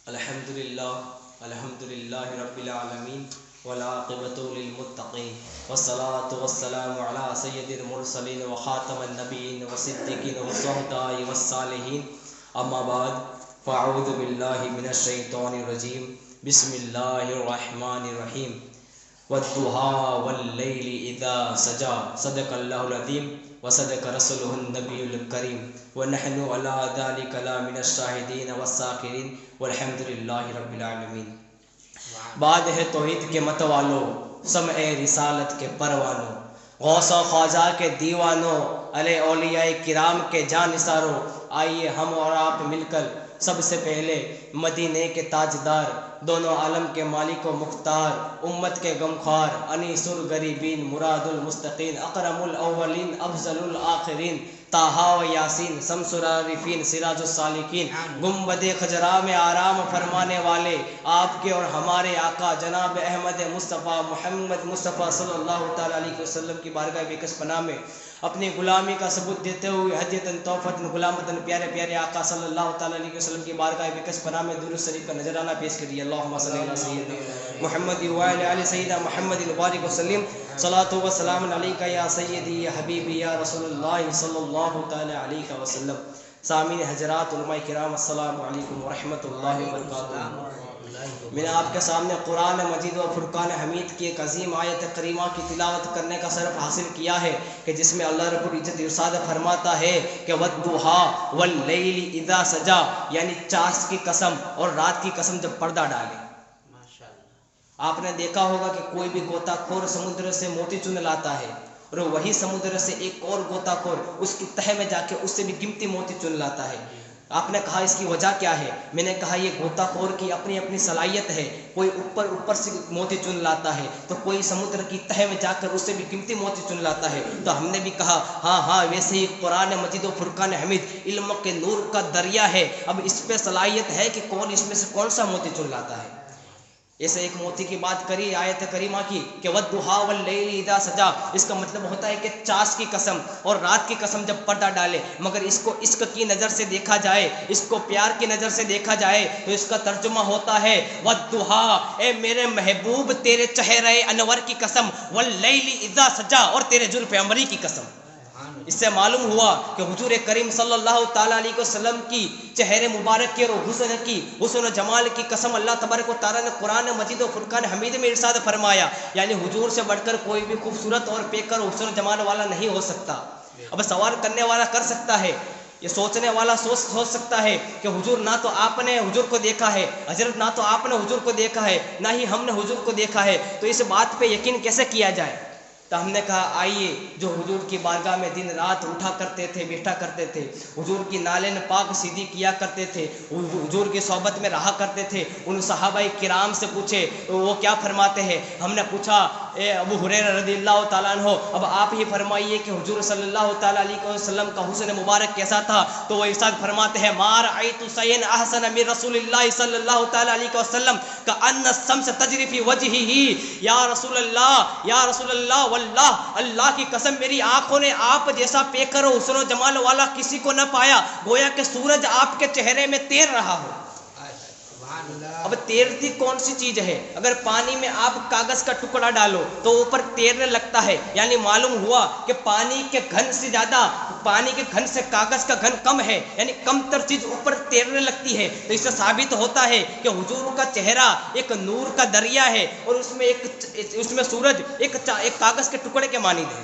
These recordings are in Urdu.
الحمدللہ رب العالمین والعاقبۃ للمتقین والصلاة والسلام علی سید المرسلین وخاتم النبیین والصدیقین والشہداء والصالحین اما بعد فاعوذ باللہ من الشیطان الرجیم بسم اللہ الرحمن الرحیم والضحیٰ واللیل اذا سجا صدق اللہ العظیم وصدق رسولہ النبی الکریم ونحن علی ذلک لمن الشاہدین والشاکرین والحمد للہ رب العالمین۔ بعد ہے توحید کے مت والوں، سمع رسالت کے پروانوں، غوث و خواجہ کے دیوانوں، علیہ اولیاء کرام کے جانثاروں، آئیے ہم اور آپ مل کر سب سے پہلے مدینے کے تاجدار، دونوں عالم کے مالک و مختار، امت کے غمخوار، انیس الغریبین، مراد المستقین، اکرم الاولین، افضل الآخرین، طٰہٰ و یاسین، شمس العارفین، سراج السالکین، گنبد خضرا میں آرام فرمانے والے آپ کے اور ہمارے آقا جناب احمد مصطفیٰ محمد مصطفیٰ صلی اللہ تعالیٰ علیہ وسلم کی بارگاہ بےکس پناہ میں اپنی غلامی کا ثبوت دیتے ہوئے ہدیتاً تحفتاً غلامتاً پیارے پیارے آقا صلی اللہ تعالیٰ علیہ وسلم کی بارگاہ بےکس پناہ میں درود شریف کا نذرانہ پیش کریے۔ اللہم صلی علی سیدنا محمد وعلی آل سیدنا محمد وبارک وسلم۔ صلاۃ و سلام علیک یا سیدی یا حبیبی یا رسول اللہ صلی اللہ تعالیٰ علیہ وسلم۔ سامعین حضرات، علماء کرام، السلام علیکم ورحمۃ اللہ وبرکاتہ۔ میں نے آپ کے سامنے قرآن مجید و فرقان حمید کی ایک عظیم آیت کریمہ کی تلاوت کرنے کا شرف حاصل کیا ہے کہ جس میں اللہ رب العزت ارشاد فرماتا ہے کہ وَالضُّحَىٰ وَاللَّيْلِ اِذَا سَجَا، یعنی چاش کی قسم اور رات کی قسم جب پردہ ڈالے۔ آپ نے دیکھا ہوگا کہ کوئی بھی غوطہ خور سمندر سے موتی چن لاتا ہے اور وہی سمندر سے ایک اور غوطہ خور اس کی تہہ میں جا کے اس سے بھی قیمتی موتی چن لاتا ہے۔ آپ نے کہا اس کی وجہ کیا ہے؟ میں نے کہا یہ غوطہ خور کی اپنی اپنی صلاحیت ہے، کوئی اوپر سے موتی چن لاتا ہے تو کوئی سمندر کی تہہ میں جا کر اس سے بھی قیمتی موتی چن لاتا ہے۔ تو ہم نے بھی کہا ہاں ویسے ہی قرآن مجید و فرقان حمید علم کے نور کا دریا ہے، اب اس پہ صلاحیت ہے کہ کون اس میں سے کون سا موتی چن لاتا ہے۔ ایسے ایک موتی کی بات کری آیت کریمہ کی کہ وَالضُّحَىٰ وَاللَّيْلِ اِذَا سَجَا، اس کا مطلب ہوتا ہے کہ چاش کی قسم اور رات کی قسم جب پردہ ڈالے، مگر اس کو عشق کی نظر سے دیکھا جائے، اس کو پیار کی نظر سے دیکھا جائے تو اس کا ترجمہ ہوتا ہے وَالضُّحَىٰ، اے میرے محبوب تیرے چہرے انور کی قسم، وَاللَّيْلِ اِذَا سَجَا، اور تیرے زلف عنبری کی قسم۔ اس سے معلوم ہوا کہ حضور کریم صلی اللہ تعالیٰ علیہ وسلم کی چہرے مبارک کی اور حسن و جمال کی قسم اللہ تبارک و تعالیٰ نے قرآن مجید و فرقان حمید میں ارشاد فرمایا، یعنی حضور سے بڑھ کر کوئی بھی خوبصورت اور پیکر حسن و جمال والا نہیں ہو سکتا۔ اب سوال کرنے والا کر سکتا ہے، یہ سوچنے والا سوچ سکتا ہے کہ حضور نہ تو آپ نے حضور کو دیکھا ہے، حضرت نہ تو آپ نے حضور کو دیکھا ہے نہ ہی ہم نے حضور کو دیکھا ہے، تو اس بات پہ یقین کیسے کیا جائے؟ تو ہم نے کہا آئیے جو حضور کی بارگاہ میں دن رات اٹھا کرتے تھے، بیٹھا کرتے تھے، حضور کی نالین پاک سیدھی کیا کرتے تھے، حضور کی صحبت میں رہا کرتے تھے، ان صحابہ کرام سے پوچھے وہ کیا فرماتے ہیں۔ ہم نے پوچھا اے ابو ہریرہ رضی اللہ تعالیٰ عنہ، اب آپ ہی فرمائیے کہ حضور صلی اللہ تعالیٰ علیہ وسلم کا حسن مبارک کیسا تھا؟ تو وہ ارشاد فرماتے ہیں ما رأیت شیئا احسن من رسول اللہ صلی اللہ تعالیٰ علیہ وسلم کأن الشمس تجری فی وجہہ، یا رسول اللہ واللہ، اللہ کی قسم میری آنکھوں نے آپ جیسا پیکر و حسن و جمال والا کسی کو نہ پایا، گویا کہ سورج آپ کے چہرے میں تیر رہا ہو۔ اب تیرتی کون سی چیز ہے؟ اگر پانی میں آپ کاغذ کا ٹکڑا ڈالو تو اوپر تیرنے لگتا ہے، یعنی معلوم ہوا کہ پانی کے گھن سے زیادہ، پانی کے گھن سے کاغذ کا گھن کم ہے، یعنی کم تر چیز اوپر تیرنے لگتی ہے۔ تو اس سے ثابت ہوتا ہے کہ حضور کا چہرہ ایک نور کا دریا ہے اور اس میں سورج ایک کاغذ کے ٹکڑے کے مانند ہے۔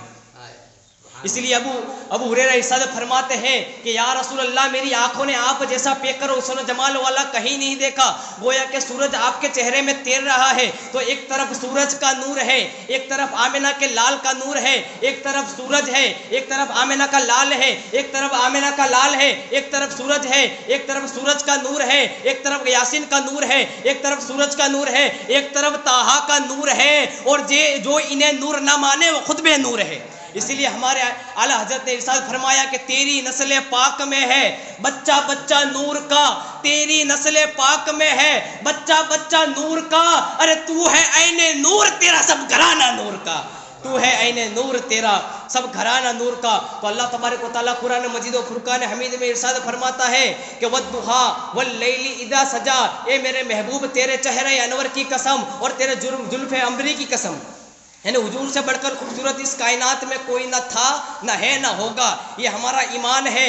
اس لیے ابو ہریرہ ارشاد فرماتے ہیں کہ یا رسول اللہ میری آنکھوں نے آپ جیسا پیکر و حسن و جمال والا کہیں نہیں دیکھا، گویا کہ سورج آپ کے چہرے میں تیر رہا ہے۔ تو ایک طرف سورج کا نور ہے، ایک طرف آمنہ کے لال کا نور ہے، ایک طرف سورج ہے، ایک طرف آمنہ کا لال ہے، ایک طرف آمنہ کا لال ہے، ایک طرف سورج ہے، ایک طرف سورج کا نور ہے، ایک طرف یاسین کا نور ہے، ایک طرف سورج کا نور ہے، ایک طرف طٰہٰ کا نور ہے، اور جو انہیں نور نہ مانے وہ خود بے نور ہے۔ اسی لیے ہمارے اعلیٰ حضرت نے ارشاد فرمایا کہ تیری نسل پاک میں ہے بچہ بچہ نور کا، تیری نسل پاک میں ہے بچہ بچہ نور کا، ارے تو ہے عین نور تیرا سب گھرانہ نور کا، تو ہے عین نور تیرا سب گھرانہ نور کا. تو اللہ تبارک و تعالیٰ قرآن مجید و فرقان حمید میں ارشاد فرماتا ہے کہ والضحیٰ واللیل اذا سجا، اے میرے محبوب تیرے چہرے انور کی قسم اور تیرے زلف عنبری کی قسم. یعنی حضور سے بڑھ کر خوبصورت اس کائنات میں کوئی نہ تھا، نہ ہے، نہ ہوگا. یہ ہمارا ایمان ہے.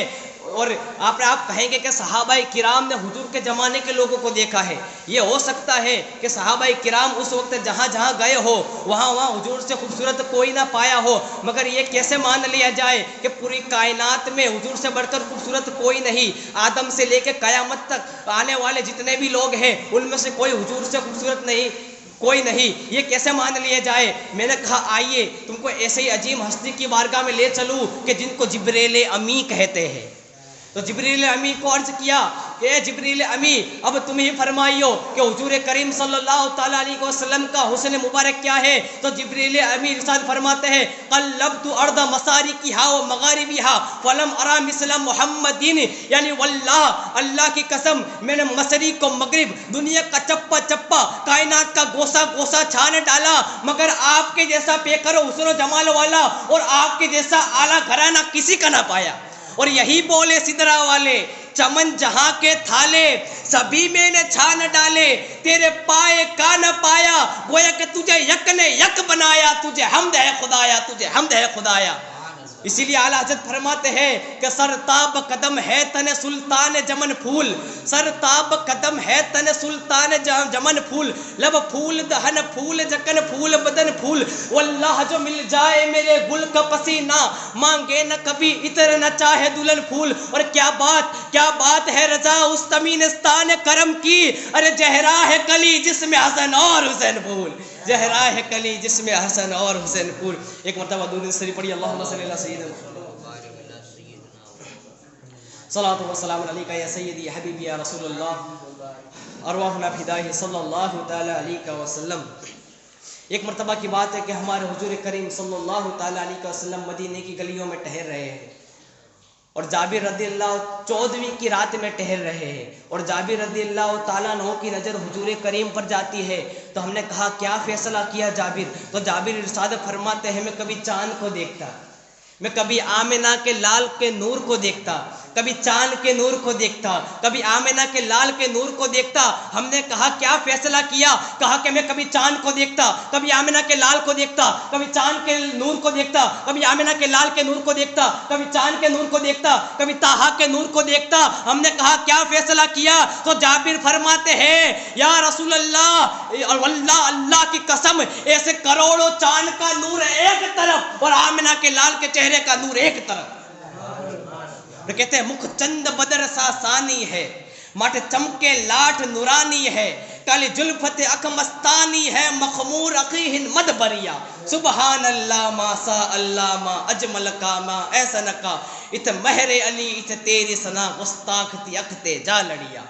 اور آپ کہیں گے کہ صحابہ کرام نے حضور کے زمانے کے لوگوں کو دیکھا ہے. یہ ہو سکتا ہے کہ صحابہ کرام اس وقت جہاں جہاں گئے ہو وہاں حضور سے خوبصورت کوئی نہ پایا ہو، مگر یہ کیسے مان لیا جائے کہ پوری کائنات میں حضور سے بڑھ کر خوبصورت کوئی نہیں. آدم سے لے کے قیامت تک آنے والے جتنے بھی لوگ ہیں ان میں سے کوئی حضور سے خوبصورت نہیں، کوئی نہیں. یہ کیسے مان لیا جائے؟ میں نے کہا آئیے تم کو ایسے ہی عظیم ہستی کی بارگاہ میں لے چلوں کہ جن کو جبریل امی کہتے ہیں. تو جبریل امی کو عرض کیا کہ اے جبریل امی، اب تم ہی فرمائیو کہ حضور کریم صلی اللہ تعالیٰ علیہ وسلم کا حسن مبارک کیا ہے. تو جبریل امی ارشاد فرماتے ہیں قلبت ارض مشارقها و مغاربها فلم ارى مثل محمد، یعنی واللہ اللہ کی قسم میں نے مشرق و مغرب دنیا کا چپا چپا کائنات کا گوسا گوسا چھان ڈالا، مگر آپ کے جیسا پیکر و حسن و جمال والا اور آپ کے جیسا اعلیٰ گھرانہ کسی کا نہ پایا. اور یہی بولے سدرا والے چمن جہاں کے تھالے سبھی میں نے چھان ڈالے، تیرے پائے کا نہ پایا، گویا کہ تجھے یک نے یک بنایا، تجھے حمد ہے خدایا، تجھے حمد ہے خدایا. اسی لیے اعلیٰ حضرت فرماتے ہیں کہ سرتاب قدم ہے تن سلطان جمن پھول، سرتاب قدم ہے تن سلطان جمن پھول، لب پھول دہن پھول جکن پھول بدن پھول، واللہ جو مل جائے میرے گل کا پسینہ مانگے نہ کبھی عطر نہ چاہے دلہن پھول. اور کیا بات ہے رضا اس تمینستان کرم کی، ارے جہرا ہے کلی جس میں حسن اور حسین پھول، جہرا ہے کلی جس میں حسن اور حسین پھول. ایک مرتبہ درود شریف پڑھی اللہم صلی اللہ سیدنا صلاۃ و سلام علیکہ یا سیدی حبیبی یا رسول اللہ ارواحنا فدائہ صلی اللہ تعالی علیہ وسلم. ایک مرتبہ کی بات ہے کہ ہمارے حضور کریم صلی اللہ تعالی علیہ وسلم مدینے کی گلیوں میں ٹہل رہے ہیں اور جابر رضی اللہ 14ویں کی رات میں ٹہل رہے ہیں اور جابر رضی اللہ تعالیٰ عنہ کی نظر حضور کریم پر جاتی ہے. تو ہم نے کہا کیا فیصلہ کیا جابر؟ تو جابر ارشاد فرماتے ہیں میں کبھی چاند کو دیکھتا، میں کبھی آمنہ کے لال کے نور کو دیکھتا، کبھی چاند کے نور کو دیکھتا، کبھی آمنہ کے لال کے نور کو دیکھتا. ہم نے کہا کیا فیصلہ کیا؟ کہا کہ میں کبھی چاند کو دیکھتا، کبھی آمنہ کے لال کو دیکھتا، کبھی چاند کے نور کو دیکھتا، کبھی آمنہ کے لال کے نور کو دیکھتا، کبھی چاند کے نور کو دیکھتا، کبھی طٰہٰ کے نور کو دیکھتا. ہم نے کہا کیا فیصلہ کیا؟ تو جابر فرماتے ہیں یا رسول اللہ واللہ اللہ کی قسم ایسے کروڑوں چاند کا نور ایک طرف اور آمنہ کے لال کے چہرے کا نور ایک طرف. کہتے ہیں مکھ چند بدر سا ثانی ہے، مٹ چمکے لاٹھ نورانی ہے، کالی جلفت اک مستانی ہے، مخمور عقیہن مد بریا، سبحان اللہ ما سا اللہ ما اجمل کا ما ایسن کا، ات مہر علی ات تیری سنا گستاختی اکھتے جا لڑیا.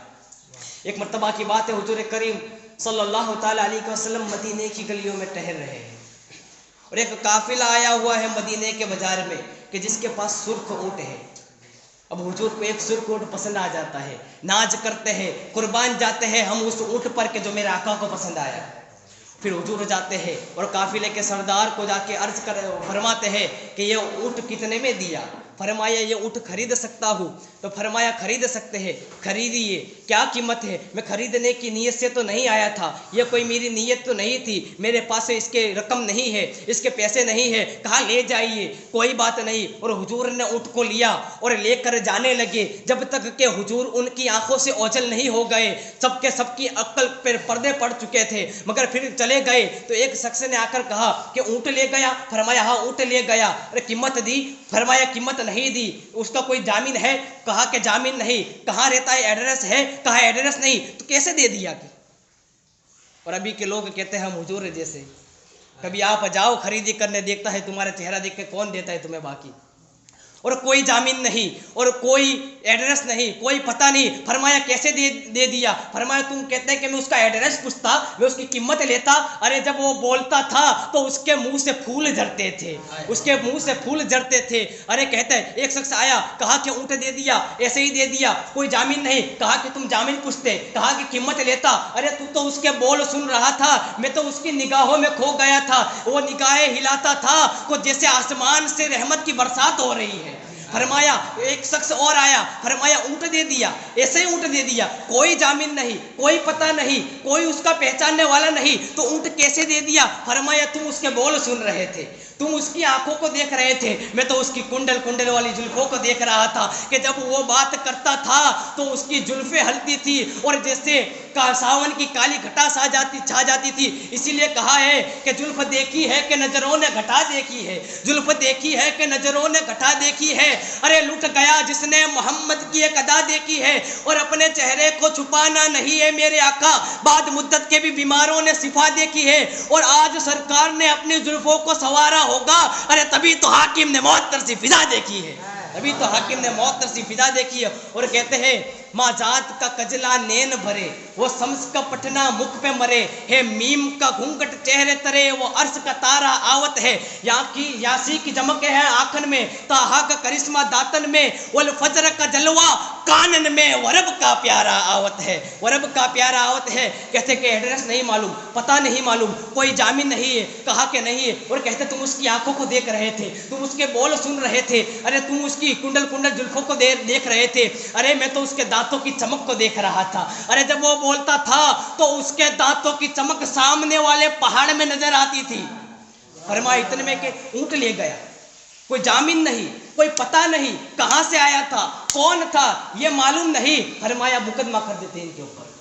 ایک مرتبہ کی بات ہے حضور کریم صلی اللہ تعالی علیہ وسلم مدینے کی گلیوں میں ٹہل رہے ہیں اور ایک قافلہ آیا ہوا ہے مدینے کے بازار میں کہ جس کے پاس سرخ اونٹ ہے. اب حضور کو ایک سرخ اونٹ پسند آ جاتا ہے، ناز کرتے ہیں، قربان جاتے ہیں ہم اس اونٹ پر کہ جو میرے آقا کو پسند آیا. پھر حضور جاتے ہیں اور قافلے کے سردار کو جا کے عرض فرماتے ہیں کہ یہ اونٹ کتنے میں دیا؟ فرمایا یہ اونٹ خرید سکتا ہوں. تو فرمایا خرید سکتے ہیں، خریدیے. کیا قیمت ہے؟ میں خریدنے کی نیت سے تو نہیں آیا تھا، یہ کوئی میری نیت تو نہیں تھی، میرے پاس اس کے رقم نہیں ہے، اس کے پیسے نہیں ہے. کہا لے جائیے کوئی بات نہیں. اور حضور نے اونٹ کو لیا اور لے کر جانے لگے جب تک کہ حضور ان کی آنکھوں سے اوجھل نہیں ہو گئے. سب کی عقل پر پردے پڑ چکے تھے مگر پھر چلے گئے. تو ایک شخص نے آ کر کہا کہ اونٹ لے گیا؟ فرمایا ہاں اونٹ لے گیا. ارے قیمت دی؟ فرمایا قیمت نہیں دی. اس کا کوئی جامین ہے؟ کہا کہ جامین نہیں. کہاں رہتا ہے؟ ایڈریس ہے؟ کہا ایڈریس نہیں. تو کیسے دے دیا؟ اور ابھی کے لوگ کہتے ہیں ہم حضور جیسے، کبھی آپ جاؤ خریدی کرنے، دیکھتا ہے تمہارا چہرہ دیکھ کے کون دیتا ہے تمہیں باقی. اور کوئی جامن نہیں اور کوئی ایڈریس نہیں, کوئی پتہ نہیں. فرمایا کیسے دے دیا؟ فرمایا تم کہتے ہیں کہ میں اس کا ایڈریس پوچھتا, میں اس کی قیمت لیتا. ارے جب وہ بولتا تھا تو اس کے منہ سے پھول جھڑتے تھے, اس کے منہ سے پھول جھڑتے تھے. ارے کہتے ہیں ایک شخص آیا, کہا کہ اونٹ دے دیا, ایسے ہی دے دیا, کوئی جامن نہیں. کہا کہ تم جامن پوچھتے, کہا کہ قیمت لیتا. ارے تو اس کے بول سن رہا تھا, میں تو اس کی نگاہوں میں کھو گیا تھا. وہ نگاہیں ہلاتا تھا تو جیسے آسمان سے رحمت کی برسات ہو رہی ہے. فرمایا ایک شخص اور آیا, فرمایا اونٹ دے دیا, ایسے ہی اونٹ دے دیا, کوئی جامن نہیں, کوئی پتہ نہیں, کوئی اس کا پہچاننے والا نہیں. تو اونٹ کیسے دے دیا؟ فرمایا تم اس کے بول سن رہے تھے, تم اس کی آنکھوں کو دیکھ رہے تھے, میں تو اس کی کنڈل والی زلفوں کو دیکھ رہا تھا کہ جب وہ بات کرتا تھا تو اس کی زلفیں ہلتی تھی اور جیسے ساون کی کالی گھٹا چھا جاتی تھی. اسی لیے کہا ہے کہ زلف دیکھی ہے کہ نظروں نے گھٹا دیکھی ہے, زلف دیکھی ہے کہ نظروں نے گھٹا دیکھی ہے. ارے لٹ گیا جس نے محمد کی ایک ادا دیکھی ہے اور اپنے چہرے کو چھپانا نہیں ہے میرے آقا. بعد مدت کے بھی بیماروں نے شفا دیکھی ہے اور آج سرکار نے اپنی زلفوں کو سنوارا ہوگا. ارے تبھی تو حاکم نے موت ترسی فضا دیکھی ہے, تبھی تو حاکم نے موت ترسی فضا دیکھی ہے. اور کہتے ہیں ماں ذات کا کجلا نین بھرے, وہ شمس کا پٹنا مکھ پہ مرے, ہے میم کا گھونگٹ چہرے ترے, وہ عرش کا تارا آوت ہے. یاسی کی چمک ہے آنکھن میں, تاہا کا کرشمہ داتن میں, والفجر کا جلوہ کانن میں, ورب کا پیارا آوت ہے, ورب کا پیارا آوت ہے. کہتے کہ ایڈریس نہیں معلوم, پتہ نہیں معلوم, کوئی جامن نہیں ہے. کہا کہ نہیں ہے. اور کہتے تم اس کی آنکھوں کو دیکھ رہے تھے, تم اس کے بول سن رہے تھے, ارے تم اس کی کنڈل زلفوں کو دیکھ رہے تھے. ارے میں تو اس کے دانتوں کی چمک کو دیکھ رہا تھا. ارے جب وہ بولتا تھا تو اس کے دانتوں کی چمک سامنے والے پہاڑ میں نظر آتی تھی. فرمایا اتنے میں کہ اونٹ لے گیا, کوئی جامن نہیں, کوئی پتہ نہیں, کہاں سے آیا تھا, کون تھا, یہ معلوم نہیں. فرمایا مقدمہ کر دیتے ان کے اوپر,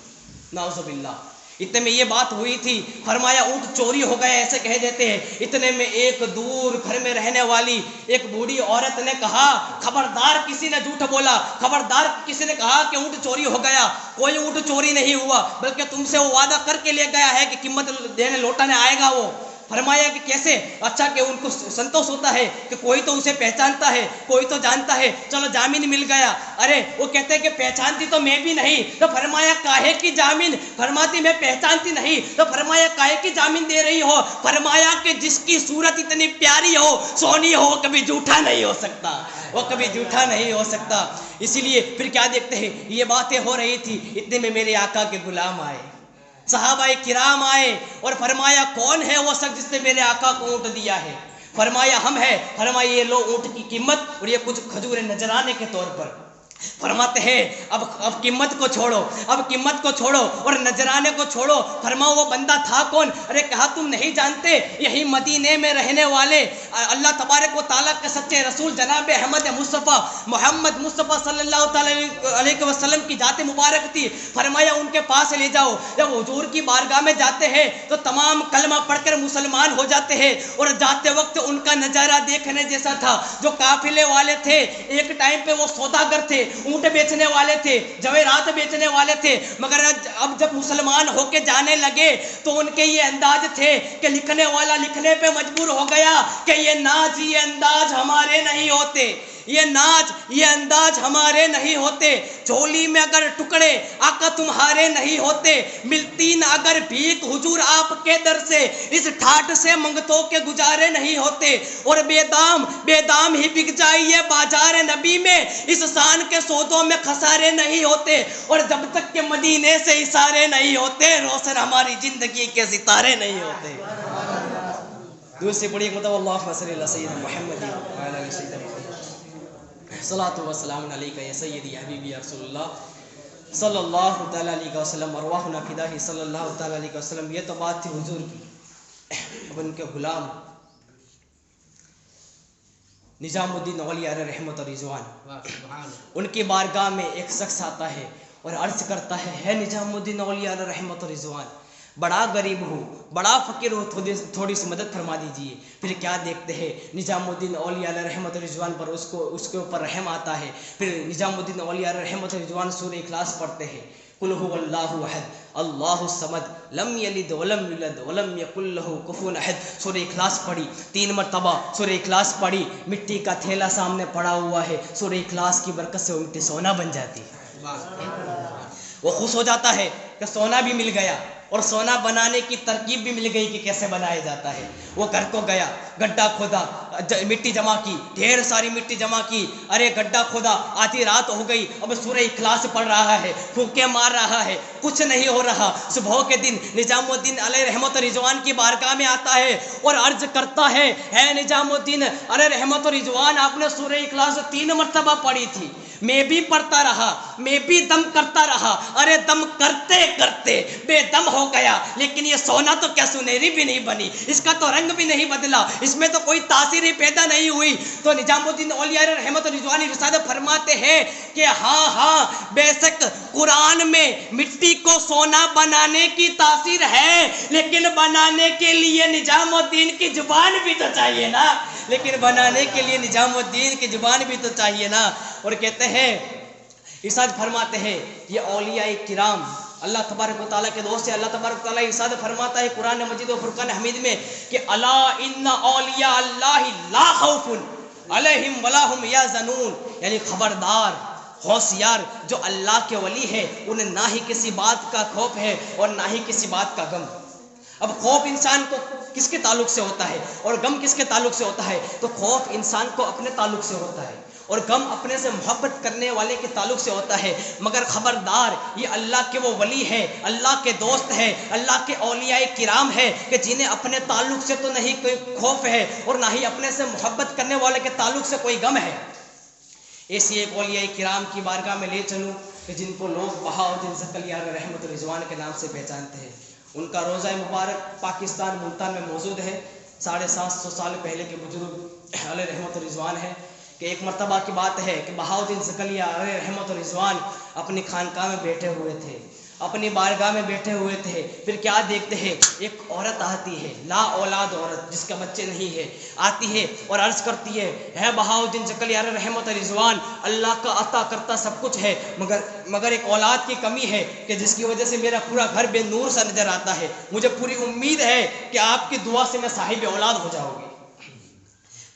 نعوذ باللہ. اتنے میں یہ بات ہوئی تھی. فرمایا اونٹ چوری ہو گیا ایسے کہہ دیتے ہیں. اتنے میں ایک دور گھر میں رہنے والی ایک بوڑھی عورت نے کہا, خبردار کسی نے جھوٹ بولا, خبردار کسی نے کہا کہ اونٹ چوری ہو گیا. کوئی اونٹ چوری نہیں ہوا, بلکہ تم سے وہ وعدہ کر کے لے گیا ہے کہ قیمت دینے لوٹانے آئے گا وہ. فرمایا کہ کیسے؟ اچھا کہ ان کو سنتوش ہوتا ہے کہ کوئی تو اسے پہچانتا ہے, کوئی تو جانتا ہے, چلو جامن مل گیا. ارے وہ کہتے ہیں کہ پہچانتی تو میں بھی نہیں. تو فرمایا کاہے کی جامن؟ فرماتی میں پہچانتی نہیں. تو فرمایا کاہے کی جامن دے رہی ہو؟ فرمایا کہ جس کی صورت اتنی پیاری ہو, سونی ہو, وہ کبھی جھوٹا نہیں ہو سکتا, وہ کبھی جھوٹا نہیں ہو سکتا. اسی لیے پھر کیا دیکھتے ہیں, یہ باتیں ہو رہی تھی. اتنے میں میرے آقا کے غلام آئے, صحابہ کرام آئے اور فرمایا کون ہے وہ شخص جس نے میرے آقا کو اونٹ دیا ہے؟ فرمایا ہم ہیں. فرمایا یہ لو اونٹ کی قیمت اور یہ کچھ کھجور نذرانے کے طور پر. فرماتے ہیں اب قیمت کو چھوڑو, اب قیمت کو چھوڑو اور نذرانے کو چھوڑو. فرماؤ وہ بندہ تھا کون؟ ارے کہا تم نہیں جانتے, یہی مدینے میں رہنے والے اللہ تبارک و تعالیٰ کے سچے رسول جناب احمد مصطفیٰ محمد مصطفیٰ صلی اللہ علیہ وسلم کی ذات مبارک تھی. فرمایا ان کے پاس لے جاؤ. جب حضور کی بارگاہ میں جاتے ہیں تو تمام کلمہ پڑھ کر مسلمان ہو جاتے ہیں. اور جاتے وقت ان کا نظارہ دیکھنے جیسا تھا. جو قافلے والے تھے ایک ٹائم پہ وہ سوداگر تھے, اونٹ بیچنے والے تھے, جواہرات بیچنے والے تھے, مگر اب جب مسلمان ہو کے جانے لگے تو ان کے یہ انداز تھے کہ لکھنے والا لکھنے پہ مجبور ہو گیا کہ یہ ناز یہ انداز ہمارے نہیں ہوتے, یہ ناز یہ انداز ہمارے نہیں ہوتے. جھولی میں اگر ٹکڑے آقا تمہارے نہیں ہوتے, ملتی نہ اگر بھیک حضور آپ کے در سے, اس ٹھاٹ سے منگتوں کے گزارے نہیں ہوتے. اور بے دام ہی بک جائیے بازار نبی میں, اس شان کے سودوں میں خسارے نہیں ہوتے. اور جب تک کہ مدینے سے اشارے نہیں ہوتے, روشن ہماری زندگی کے ستارے نہیں ہوتے. دوسری بڑی مطلب اللہم صلی اللہ سیدنا محمد وعلی آلہ سیدنا محمد صلاۃ و سلام علیکہ یا سیدی حبیبی یا رسول اللہ صلی اللہ تعالیٰ علیہ وسلم, ارواحنا فداہ صلی اللہ تعالیٰ علیہ وسلم. یہ تو بات تھی حضور کی. اب ان کے غلام نظام الدین اولیاء علیہ رحمت اور رضوان, ان کی بارگاہ میں ایک شخص آتا ہے اور عرض کرتا ہے نظام الدین اولیاء علیہ رحمت اور رضوان, بڑا غریب ہوں، بڑا فقیر ہوں، تھوڑی سی مدد فرما دیجیے۔ پھر کیا دیکھتے ہیں نظام الدین اولیاء علیہ رحمت رضوان پر اس کے اوپر رحم آتا ہے۔ پھر نظام الدین اولیاء علیہ رحمت رضوان سورہ اخلاص پڑھتے ہیں، قل هو اللہ احد اللہ الصمد لم یلد ولم یولد ولم یکن لہ کفوا احد۔ سورہ اخلاص پڑھی 3 مرتبہ، سورہ اخلاص پڑھی، مٹی کا تھیلا سامنے پڑا ہوا ہے، سورہ اخلاص کی برکت سے وہ مٹی سونا بن جاتی ہے۔ وہ خوش ہو جاتا ہے کہ سونا بھی مل گیا، اور سونا بنانے کی ترکیب بھی مل گئی کہ کیسے بنایا جاتا ہے۔ وہ گھر کو گیا، گڈھا کھودا، مٹی جمع کی، ڈھیر ساری مٹی جمع کی، ارے گڈھا کھودا، آدھی رات ہو گئی، اب سورہ اخلاص پڑھ رہا ہے، پھونکے مار رہا ہے، کچھ نہیں ہو رہا۔ صبح کے دن نظام الدین علیہ رحمت رضوان کی بارگاہ میں آتا ہے اور عرض کرتا ہے، اے نظام الدین علیہ رحمت رضوان، آپ نے سورہ اخلاص 3 مرتبہ پڑھی تھی، میں بھی پڑھتا رہا، میں بھی دم کرتا رہا، ارے دم کرتے کرتے بے دم ہو گیا، لیکن یہ سونا تو کیا سنہری بھی نہیں بنی، اس کا تو رنگ بھی نہیں بدلا، اس میں تو کوئی تاثیر ہی پیدا نہیں ہوئی۔ تو نظام الدین اولیاء رحمت رضوانی ارشاد فرماتے ہیں کہ ہاں بے شک قرآن میں مٹی کو سونا بنانے کی تاثیر ہے، لیکن بنانے کے لیے نظام الدین کی زبان بھی تو چاہیے نا، لیکن بنانے کے لیے نظام الدین کی زبان بھی تو چاہیے نا۔ اور کہتے ہیں، ارشاد فرماتے ہیں، یہ اولیاء کرام اللہ تبارک و تعالیٰ کے دوست سے اللہ تبارک و تعالیٰ ارشاد فرماتا ہے قرآن مجید و فرقان حمید میں کہ الا ان اولیاء اللہ لا خوف علیہم ولا هم یحزنون، یعنی خبردار، ہوشیار، جو اللہ کے ولی ہے انہیں نہ ہی کسی بات کا خوف ہے اور نہ ہی کسی بات کا غم۔ اب خوف انسان کو کس کے تعلق سے ہوتا ہے اور غم کس کے تعلق سے ہوتا ہے؟ تو خوف انسان کو اپنے تعلق سے ہوتا ہے اور غم اپنے سے محبت کرنے والے کے تعلق سے ہوتا ہے۔ مگر خبردار، یہ اللہ کے وہ ولی ہے، اللہ کے دوست ہے، اللہ کے اولیاء کرام ہے کہ جنہیں اپنے تعلق سے تو نہیں کوئی خوف ہے اور نہ ہی اپنے سے محبت کرنے والے کے تعلق سے کوئی غم ہے۔ ایسی ایک اولیاء کرام کی بارگاہ میں لے چلوں کہ جن کو لوگ بہاؤالدین زکریا رحمت رضوان کے نام سے پہچانتے ہیں۔ ان کا روضہ مبارک پاکستان ملتان میں موجود ہے۔ 750 سال پہلے کے بزرگ علیہ رحمت رضوان ہے کہ ایک مرتبہ کی بات ہے کہ بہاؤالدین زکریا علیہ رحمت رضوان اپنی خانقاہ میں بیٹھے ہوئے تھے، اپنی بارگاہ میں بیٹھے ہوئے تھے۔ پھر کیا دیکھتے ہیں، ایک عورت آتی ہے، لا اولاد عورت جس کا بچے نہیں ہے، آتی ہے اور عرض کرتی ہے بہاؤالدین زکریا علیہ رحمت رضوان، اللہ کا عطا کرتا سب کچھ ہے، مگر ایک اولاد کی کمی ہے کہ جس کی وجہ سے میرا پورا گھر بے نور سا نظر آتا ہے، مجھے پوری امید ہے کہ آپ کی دعا سے میں صاحب اولاد ہو جاؤں گی۔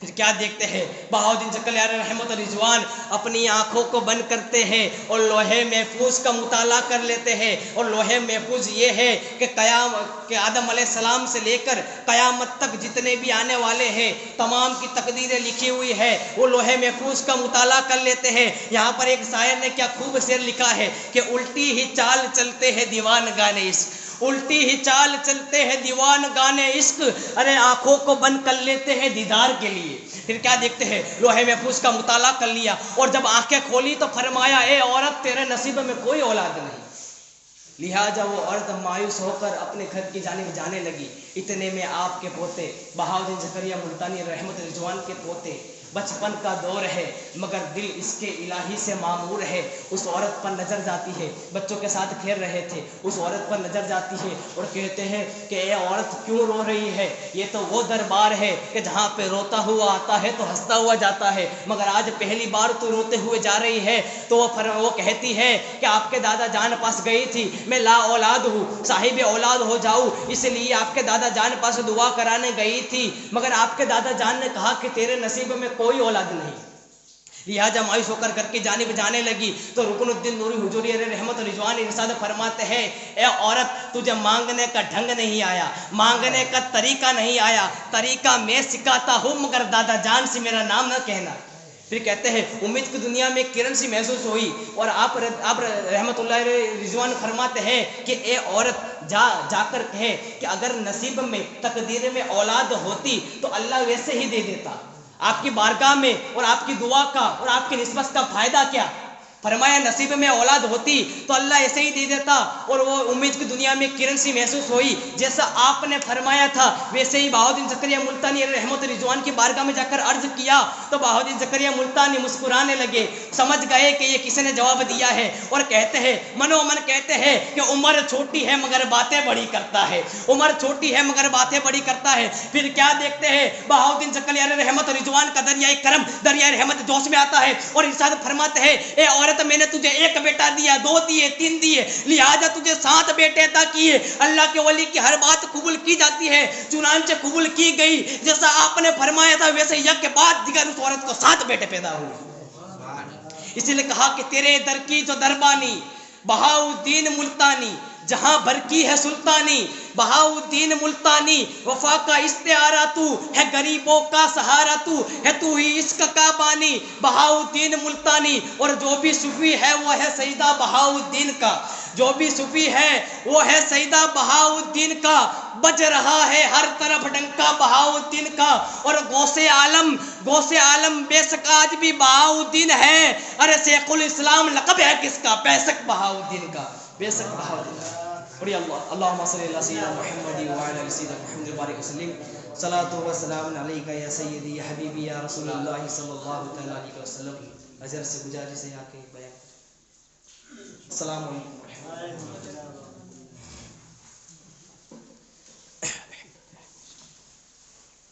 پھر کیا دیکھتے ہیں، بہاؤالدین زکریا علیہ رحمت رضوان اپنی آنکھوں کو بند کرتے ہیں اور لوح محفوظ کا مطالعہ کر لیتے ہیں، اور لوح محفوظ یہ ہے کہ آدم علیہ السلام سے لے کر قیامت تک جتنے بھی آنے والے ہیں تمام کی تقدیریں لکھی ہوئی ہے، وہ لوح محفوظ کا مطالعہ کر لیتے ہیں۔ یہاں پر ایک شاعر نے کیا خوب شعر لکھا ہے کہ الٹی ہی چال چلتے ہیں دیوان گانے عشق، الٹی ہی چال چلتے ہیں دیوان گانے عشق، ارے آنکھوں کو بند کر لیتے ہیں دیدار کے لیے۔ پھر کیا دیکھتے ہیں، لوح محفوظ کا مطالعہ کر لیا اور جب آنکھیں کھولی تو فرمایا، اے عورت تیرے نصیب میں کوئی اولاد نہیں۔ لہٰذا وہ عورت مایوس ہو کر اپنے گھر کی جانب جانے لگی۔ اتنے میں آپ کے پوتے بہاؤالدین زکریا ملتانی رحمت رضوان کے پوتے، بچپن کا دور ہے مگر دل اس کے الہی سے معمور ہے، اس عورت پر نظر جاتی ہے، بچوں کے ساتھ کھیل رہے تھے، اس عورت پر نظر جاتی ہے اور کہتے ہیں کہ اے عورت کیوں رو رہی ہے؟ یہ تو وہ دربار ہے کہ جہاں پہ روتا ہوا آتا ہے تو ہنستا ہوا جاتا ہے، مگر آج پہلی بار تو روتے ہوئے جا رہی ہے۔ تو وہ کہتی ہے کہ آپ کے دادا جان پاس گئی تھی، میں لا اولاد ہوں، صاحب اولاد ہو جاؤں، اس لیے آپ کے دادا جان پاس دعا کرانے گئی تھی، مگر آپ کے دادا جان نے کہا کہ تیرے نصیب میں کوئی اولاد نہیں۔ لہٰذا مایوس ہو کر گھر کی جانب جانے لگی تو رکن الدین نوری حضوری علیہ رحمت رضوان ارشاد فرماتے ہیں، اے عورت تجھے مانگنے کا ڈھنگ نہیں آیا، مانگنے کا طریقہ نہیں آیا، طریقہ میں سکھاتا ہوں مگر دادا جان سے میرا نام نہ کہنا۔ پھر کہتے ہیں امید کی دنیا میں کرن سی محسوس ہوئی اور آپ رحمت اللہ علیہ رضوان فرماتے ہیں کہ اے عورت جا کر کہے کہ اگر نصیب میں تقدیر میں اولاد ہوتی تو اللہ ویسے ہی دے دیتا، آپ کی بارگاہ میں اور آپ کی دعا کا اور آپ کی نسبت کا فائدہ کیا؟ فرمایا نصیب میں اولاد ہوتی تو اللہ ایسے ہی دے دیتا، اور وہ امید کی دنیا میں کرن سی محسوس ہوئی، جیسا آپ نے فرمایا تھا ویسے ہی بہاؤدین زکریا ملتانی رحمت رضوان کی بارگاہ میں جا کر عرض کیا تو بہاؤدین زکریا ملتانی مسکرانے لگے، سمجھ گئے کہ یہ کسی نے جواب دیا ہے، اور کہتے ہیں منو من کہتے ہیں کہ عمر چھوٹی ہے مگر باتیں بڑی کرتا ہے، عمر چھوٹی ہے مگر باتیں بڑی کرتا ہے۔ پھر کیا دیکھتے ہیں بہاؤدین زکریا رحمت رضوان کا دریائے کرم دریائے رحمت جوش میں آتا ہے، اور ارشاد فرماتے ہیں اے عورت میں نے تجھے ایک بیٹا دیا، 2 دیے، 3 دیے، لہذا تجھے 7 بیٹے عطا کیے۔ اللہ کے ولی کی ہر بات قبول کی جاتی ہے، چنانچہ قبول کی گئی، جیسا آپ نے فرمایا تھا ویسے یک کے بعد دیگر اس عورت کو 7 بیٹے پیدا ہوئے۔ اسی لیے کہا کہ تیرے در کی جو دربانی بہاؤدین ملتانی، جہاں برکی ہے سلطانی بہاؤدین ملتانی، وفا کا استعارہ تو ہے، غریبوں کا سہارا تو ہی عشق کا بانی بہاؤدین ملتانی۔ اور جو بھی صوفی ہے وہ ہے سیدہ بہاؤدین کا، جو بھی صوفی ہے وہ ہے سیدہ بہاؤدین کا، بج رہا ہے ہر طرف ڈنکا بہاؤدین کا۔ اور غوث عالم بے شک آج بھی بہاؤدین ہے، ارے شیخ الاسلام لقب ہے کس کا؟ بے شک بہاؤدین کا، بے شک بہاؤدین کا۔ بڑی اللہم صلی اللہ سیدنا محمد وعلی آل سیدنا محمد بارک وسلم، صلاۃ و سلام علیک یا سیدی یا حبیبی یا رسول اللہ صلی اللہ تعالی علیہ وسلم۔ اجر سے گزارش ہے آ کے بیان۔ السلام علیکم ورحمۃ اللہ۔